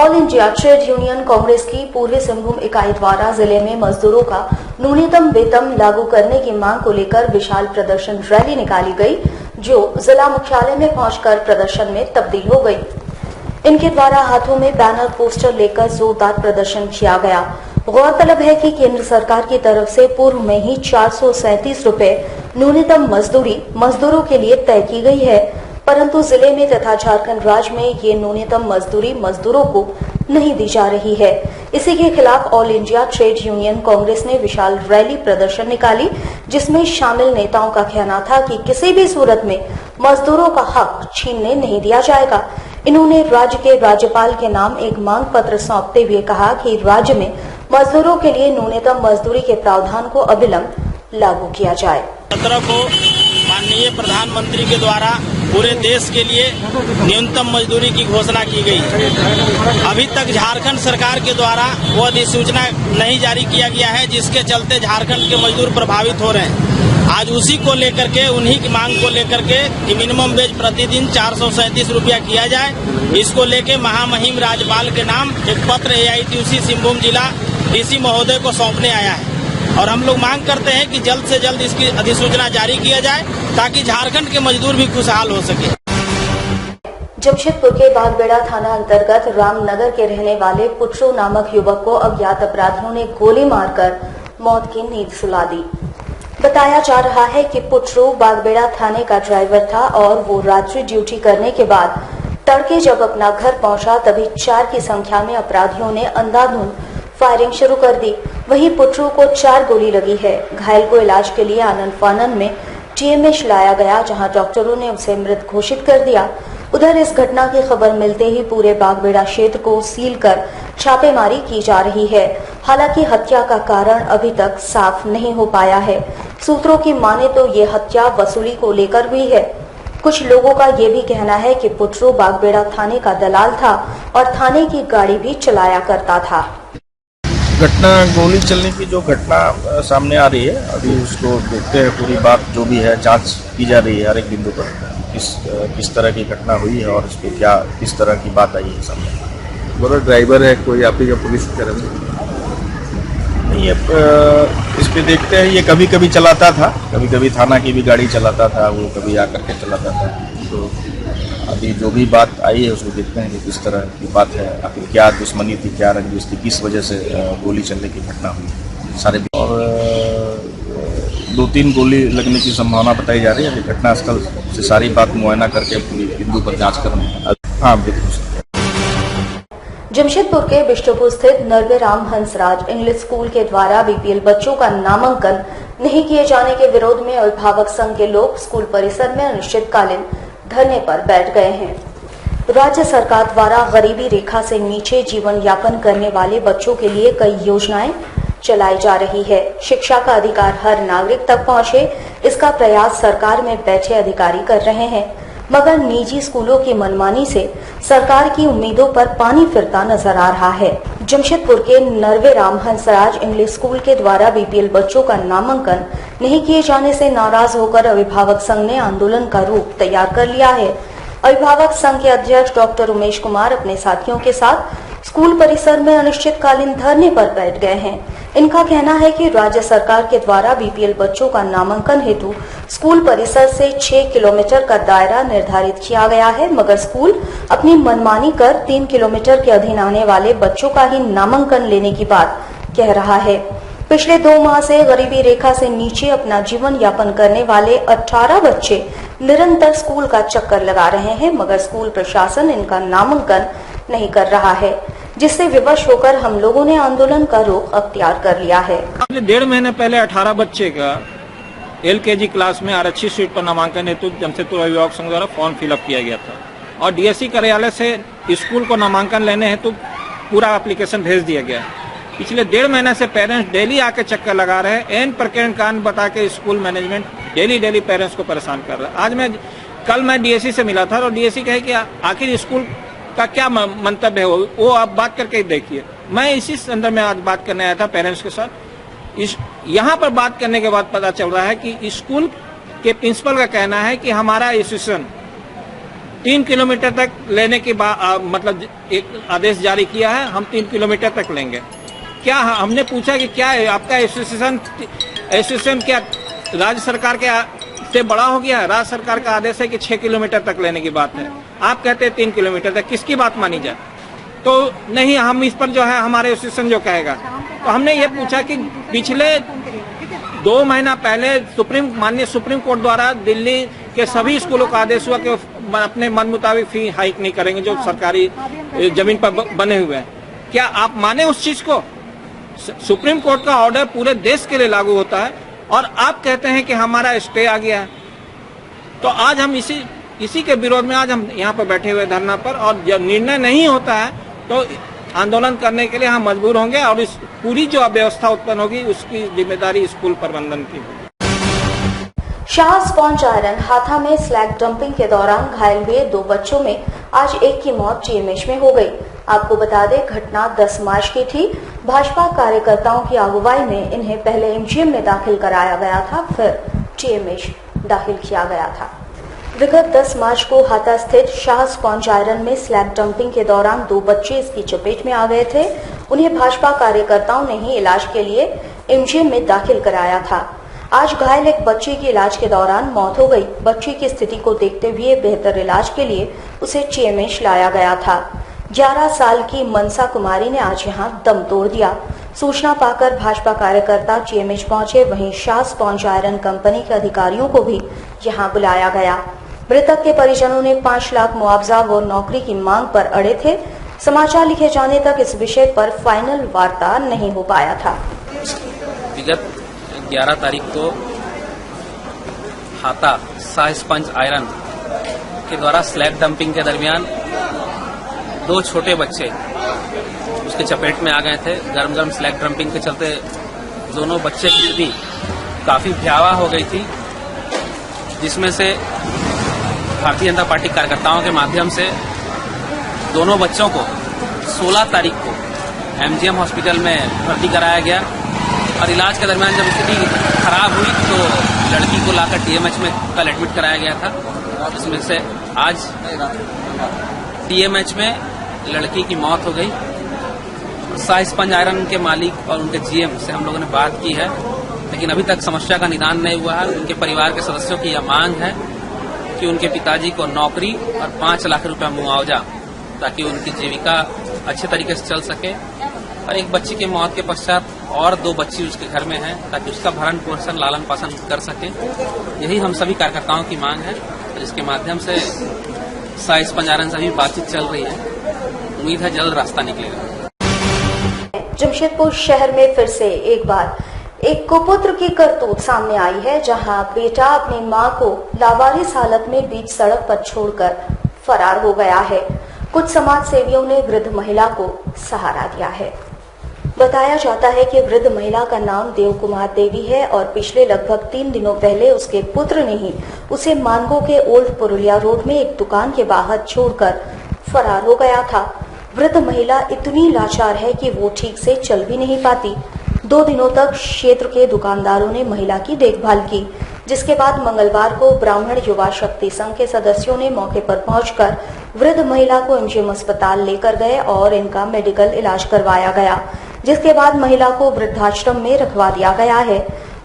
All India trade union Congress की पूर्वी सिंहभूम इकाई द्वारा जिले में मजदूरों का न्यूनतम वेतन लागू करने की मांग को लेकर विशाल प्रदर्शन रैली निकाली गई, जो जिला मुख्यालय में पहुंचकर प्रदर्शन में तब्दील हो गई। इनके द्वारा हाथों में बैनर पोस्टर लेकर जोरदार प्रदर्शन किया गया। गौरतलब है कि केंद्र सरकार की तरफ से पूर्व में ही 437 रुपए न्यूनतम मजदूरी मजदूरों के लिए तय की गई है, परंतु जिले में तथा झारखंड राज्य में ये न्यूनतम मजदूरी मजदूरों को नहीं दी जा रही है। इसी के खिलाफ all India trade union Congress ने विशाल रैली प्रदर्शन निकाली, जिसमें शामिल नेताओं का कहना था कि किसी भी सूरत में मजदूरों का हक छीनने नहीं दिया जाएगा। इन्होंने राज्य के राज्यपाल के नाम एक मांग पत्र सौंपते हुए कहा कि राज्य में मजदूरों के लिए न्यूनतम मजदूरी के प्रावधान को अविलंब लागू किया जाए। 17 को माननीय प्रधानमंत्री के द्वारा पूरे देश के लिए न्यूनतम मजदूरी की घोषणा की गई। अभी तक झारखंड सरकार के द्वारा वो अधिसूचना नहीं जारी किया गया है, जिसके चलते झारखंड के मजदूर प्रभावित हो रहे हैं। आज उसी को लेकर के, उन्हीं की मांग को लेकर के कि मिनिमम वेज प्रतिदिन 437 रुपया किया जाए, इसको लेके महामहिम राज्यपाल के नाम एक पत्र AITUC सिंहभूम जिला DC महोदय को सौंपने आया है और हम लोग मांग करते हैं कि जल्द से जल्द इसकी अधिसूचना जारी किया जाए ताकि झारखंड के मजदूर भी खुशहाल हो सके। जमशेदपुर के बागबेड़ा थाना अंतर्गत रामनगर के रहने वाले पुट्रू नामक युवक को अज्ञात अपराधियों ने गोली मारकर मौत की नींद सुला दी। बताया जा रहा है कि पुट्रू बागबेड़ा थाने का ड्राइवर था और वो रात्रि ड्यूटी करने के बाद तड़के जब अपना घर पहुंचा तभी 4 की संख्या में अपराधियों ने अंधाधुंध फायरिंग शुरू कर दी। वहीं पुट्रू को 4 गोली लगी है। घायल को इलाज के लिए आनंद फानन में TMH लाया गया, जहां डॉक्टरों ने उसे मृत घोषित कर दिया। उधर इस घटना की खबर मिलते ही पूरे बागबेड़ा क्षेत्र को सील कर छापेमारी की जा रही है। हालांकि हत्या का कारण अभी तक साफ नहीं हो पाया है। सूत्रों की माने तो ये हत्या वसूली को लेकर हुई है। कुछ लोगों का ये भी कहना है कि पुट्रू बागबेड़ा थाने का दलाल था और थाने की गाड़ी भी चलाया करता था। घटना गोली चलने की जो घटना सामने आ रही है, अभी उसको देखते हैं। पूरी बात जो भी है जांच की जा रही है, हर एक बिंदु पर किस तरह की घटना हुई है और इस पे क्या किस तरह की बात आई है सामने। बड़ा ड्राइवर है कोई आप ही का पुलिस की तरफ से नहीं है, इस पे देखते हैं। ये कभी कभी चलाता था, कभी कभी थाना की भी गाड़ी चलाता था, वो कभी आकर के चलाता था। तो अभी जो भी बात आई है उसको देखते हैं कि किस तरह की बात है, आखिर क्या दुश्मनी थी, क्या रंजिश थी, किस वजह से गोली चलने की घटना हुई सारे। और 2-3 गोली लगने की संभावना बताई जा रही है। घटनास्थल से सारी बात मुआयना करके पूरी बिंदु पर जांच कर रहे हैं। हाँ, बिल्कुल। जमशेदपुर के बिष्टुपुर स्थित Norway Ram Hansraj English school के द्वारा BPL बच्चों का नामांकन नहीं किए जाने के विरोध में अभिभावक संघ के लोग स्कूल परिसर में अनिश्चितकालीन धरने पर बैठ गए हैं। राज्य सरकार द्वारा गरीबी रेखा से नीचे जीवन यापन करने वाले बच्चों के लिए कई योजनाएं चलाई जा रही है। शिक्षा का अधिकार हर नागरिक तक पहुंचे, इसका प्रयास सरकार में बैठे अधिकारी कर रहे हैं, मगर निजी स्कूलों की मनमानी से सरकार की उम्मीदों पर पानी फिरता नजर आ रहा है। जमशेदपुर के Norway Ram Hansraj English school के द्वारा BPL बच्चों का नामांकन नहीं किए जाने से नाराज होकर अभिभावक संघ ने आंदोलन का रूप तैयार कर लिया है। अभिभावक संघ के अध्यक्ष डॉक्टर उमेश कुमार अपने साथियों के साथ स्कूल परिसर में अनिश्चितकालीन धरने पर बैठ गए हैं। इनका कहना है कि राज्य सरकार के द्वारा BPL बच्चों का नामांकन हेतु स्कूल परिसर से 6 किलोमीटर का दायरा निर्धारित किया गया है, मगर स्कूल अपनी मनमानी कर 3 किलोमीटर के अधीन आने वाले बच्चों का ही नामांकन लेने की बात कह रहा है। पिछले 2 माह से गरीबी रेखा से नीचे अपना जीवन यापन करने वाले 18 बच्चे निरंतर स्कूल का चक्कर लगा रहे हैं, मगर स्कूल प्रशासन इनका नामांकन नहीं कर रहा है, जिससे विवश होकर हम लोगों ने आंदोलन का रुख अख्तियार कर लिया है। 1.5 महीने पहले 18 बच्चे का LKG क्लास में आरक्षित सीट पर नामांकन हेतु जमशेदपुर अभिभावक संघ द्वारा फॉर्म फिलअप किया गया था और DSC कार्यालय से स्कूल को नामांकन लेने हेतु पूरा एप्लीकेशन भेज दिया गया। पिछले 1.5 महीने से पेरेंट्स डेली आके चक्कर लगा रहे हैं। एन प्रकरण कान बता के स्कूल मैनेजमेंट डेली पेरेंट्स को परेशान कर रहा है। कल मैं DSC से मिला था और DSC कहे कि आखिर स्कूल का क्या मंतव्य है, वो आप बात करके देखिए। मैं इसी संदर्भ में आज बात करने आया था पेरेंट्स के साथ। यहाँ पर बात करने के बाद पता चल रहा है कि स्कूल के प्रिंसिपल का कहना है कि हमारा एसोसिएशन 3 किलोमीटर तक लेने की मतलब एक आदेश जारी किया है, हम 3 किलोमीटर तक लेंगे। क्या हमने पूछा कि क्या है आपका एसोसिएशन क्या राज्य सरकार के से बड़ा हो गया है? राज्य सरकार का आदेश है कि 6 किलोमीटर तक लेने की बात है, आप कहते हैं 3 किलोमीटर तक, किसकी बात मानी जाए? तो नहीं, हम इस पर जो है हमारे एसोसिएशन जो कहेगा। तो हमने ये पूछा कि पिछले 2 महीना पहले माननीय सुप्रीम कोर्ट द्वारा दिल्ली के सभी स्कूलों का आदेश हुआ कि अपने मन मुताबिक फी हाइक नहीं करेंगे जो सरकारी जमीन पर बने हुए हैं। क्या आप माने उस चीज को? सुप्रीम कोर्ट का ऑर्डर पूरे देश के लिए लागू होता है और आप कहते हैं कि हमारा स्टे आ गया है। तो आज हम इसी के विरोध में आज हम यहाँ पर बैठे हुए धरना पर, और जब निर्णय नहीं होता है तो आंदोलन करने के लिए हम मजबूर होंगे और इस पूरी जो अव्यवस्था उत्पन्न होगी उसकी जिम्मेदारी स्कूल प्रबंधन की होगी। शाह स्पॉन्ज आयरन हाथा में स्लैग डंपिंग के दौरान घायल हुए 2 बच्चों में आज एक की मौत जीएमएच में हो गई। आपको बता दें, घटना 10 मार्च की थी। भाजपा कार्यकर्ताओं की अगुवाई में इन्हें पहले एमजीएम में दाखिल कराया गया था, फिर जीएमएच दाखिल किया गया था। विगत 10 मार्च को हाथा स्थित शाह स्पॉन्ज आयरन में स्लैग डंपिंग के दौरान 2 बच्चे इसकी चपेट में आ गए थे। उन्हें भाजपा कार्यकर्ताओं ने ही इलाज के लिए एमजीएम में दाखिल कराया था। आज घायल एक बच्चे की इलाज के दौरान मौत हो गई। बच्ची की स्थिति को देखते हुए बेहतर इलाज के लिए उसे जीएमएच लाया गया था। 11 साल की मनसा कुमारी ने आज यहां दम तोड़ दिया। सूचना पाकर भाजपा कार्यकर्ता जीएमएच पहुंचे, वहीं शाह स्पॉन्ज आयरन कंपनी के अधिकारियों को भी यहां बुलाया गया। मृतक के परिजनों ने 5 लाख मुआवजा व नौकरी की मांग पर अड़े थे। समाचार लिखे जाने तक इस विषय पर फाइनल वार्ता नहीं हो पाया था। विगत 11 तारीख को हाथा शाह स्पंज आयरन के द्वारा स्लैग डंपिंग के दरमियान 2 छोटे बच्चे उसके चपेट में आ गए थे। गर्म स्लैग डंपिंग के चलते दोनों बच्चे की स्थिति काफी भयावह हो गई थी, जिसमें से भारतीय जनता पार्टी कार्यकर्ताओं के माध्यम से दोनों बच्चों को 16 तारीख को एमजीएम हॉस्पिटल में भर्ती कराया गया और इलाज के दरमियान जब स्थिति खराब हुई तो लड़की को लाकर टीएमएच में कल एडमिट कराया गया था। इसमें से आज टीएमएच में लड़की की मौत हो गई। शाह स्पंज आयरन के मालिक और उनके जीएम से हम लोगों ने बात की है, लेकिन अभी तक समस्या का निदान नहीं हुआ है। उनके परिवार के सदस्यों की यह मांग है कि उनके पिताजी को नौकरी और 5 लाख रुपया मुआवजा, ताकि उनकी जीविका अच्छे तरीके से चल सके। और एक बच्ची की मौत के पश्चात और 2 बच्ची उसके घर में हैं, ताकि उसका भरण पोषण लालन पालन कर सके। यही हम सभी कार्यकर्ताओं की मांग है, जिसके माध्यम से शाह स्पंज आयरन से भी बातचीत चल रही है। उम्मीद है जल्द रास्ता निकलेगा। जमशेदपुर शहर में फिर से एक बार एक कुपुत्र की करतूत सामने आई है, जहां बेटा अपनी मां को लावारिस हालत में बीच सड़क पर छोड़कर फरार हो गया है। कुछ समाज सेवियों ने वृद्ध महिला को सहारा दिया है। बताया जाता है कि वृद्ध महिला का नाम देव कुमार देवी है और पिछले लगभग 3 दिनों पहले उसके पुत्र ने ही उसे मानगो के ओल्ड पुरुलिया रोड में एक दुकान के बाहर छोड़कर फरार हो गया था। वृद्ध महिला इतनी लाचार है कि वो ठीक से चल भी नहीं पाती। 2 दिनों तक क्षेत्र के दुकानदारों ने महिला की देखभाल की, जिसके बाद मंगलवार को ब्राह्मण युवा शक्ति संघ के सदस्यों ने मौके पर पहुंचकर वृद्ध महिला को एमजीएम अस्पताल लेकर गए और इनका मेडिकल इलाज करवाया गया, जिसके बाद महिला को वृद्धाश्रम में रखवा दिया गया है।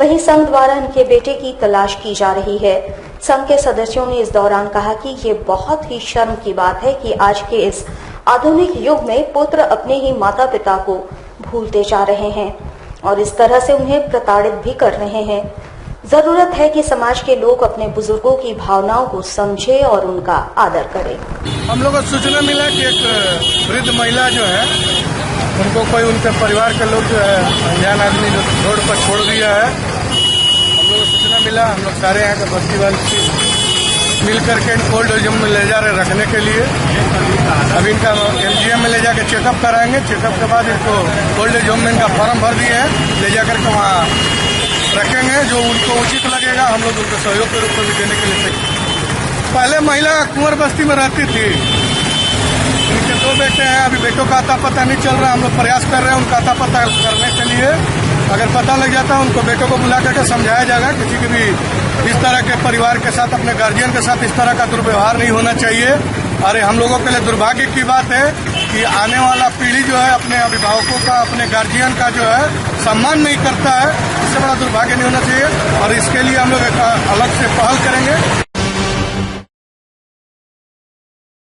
वहीं संघ द्वारा इनके बेटे की तलाश की जा रही है। संघ के सदस्यों ने इस दौरान कहा कि ये बहुत ही शर्म की बात है कि आज के इस आधुनिक युग में पुत्र अपने ही माता पिता को भूलते जा रहे हैं और इस तरह से उन्हें प्रताड़ित भी कर रहे हैं। जरूरत है कि समाज के लोग अपने बुजुर्गों की भावनाओं को समझे और उनका आदर करें। हम लोगों को सूचना मिला कि एक वृद्ध महिला जो है, उनको कोई उनके परिवार के लोग जो है अनजान आदमी जो रोड पर छोड़ दिया है। हम लोग को सूचना मिला, हम लोग सारे यहाँ के बस्ती वाले मिल करके इनको ओल्ड एज होम में ले जा रहे रखने के लिए। अभी इनका एमजीएम में ले जाकर चेकअप कराएंगे। चेकअप के बाद इनको ओल्ड एज होम में इनका फॉर्म भर दिए हैं, ले जाकर के वहाँ रखेंगे। जो उनको उचित लगेगा हम लोग उनको सहयोग के रूप में भी देने के लिए। पहले महिला कुंवर बस्ती में रहती थी। इनके 2 बेटे हैं। अभी बेटों का आता पता नहीं चल रहा। हम लोग प्रयास कर रहे हैं उनका आता पता करने के लिए अगर पता लग जाता है उनको बेटों को बुला करके समझाया जाएगा। किसी के भी इस तरह के परिवार के साथ, अपने गार्जियन के साथ इस तरह का दुर्व्यवहार नहीं होना चाहिए। अरे हम लोगों के लिए दुर्भाग्य की बात है कि आने वाला पीढ़ी जो है अपने अभिभावकों का, अपने गार्जियन का जो है सम्मान नहीं करता है। इससे बड़ा दुर्भाग्य नहीं होना चाहिए और इसके लिए हम लोग एक अलग से पहल करेंगे।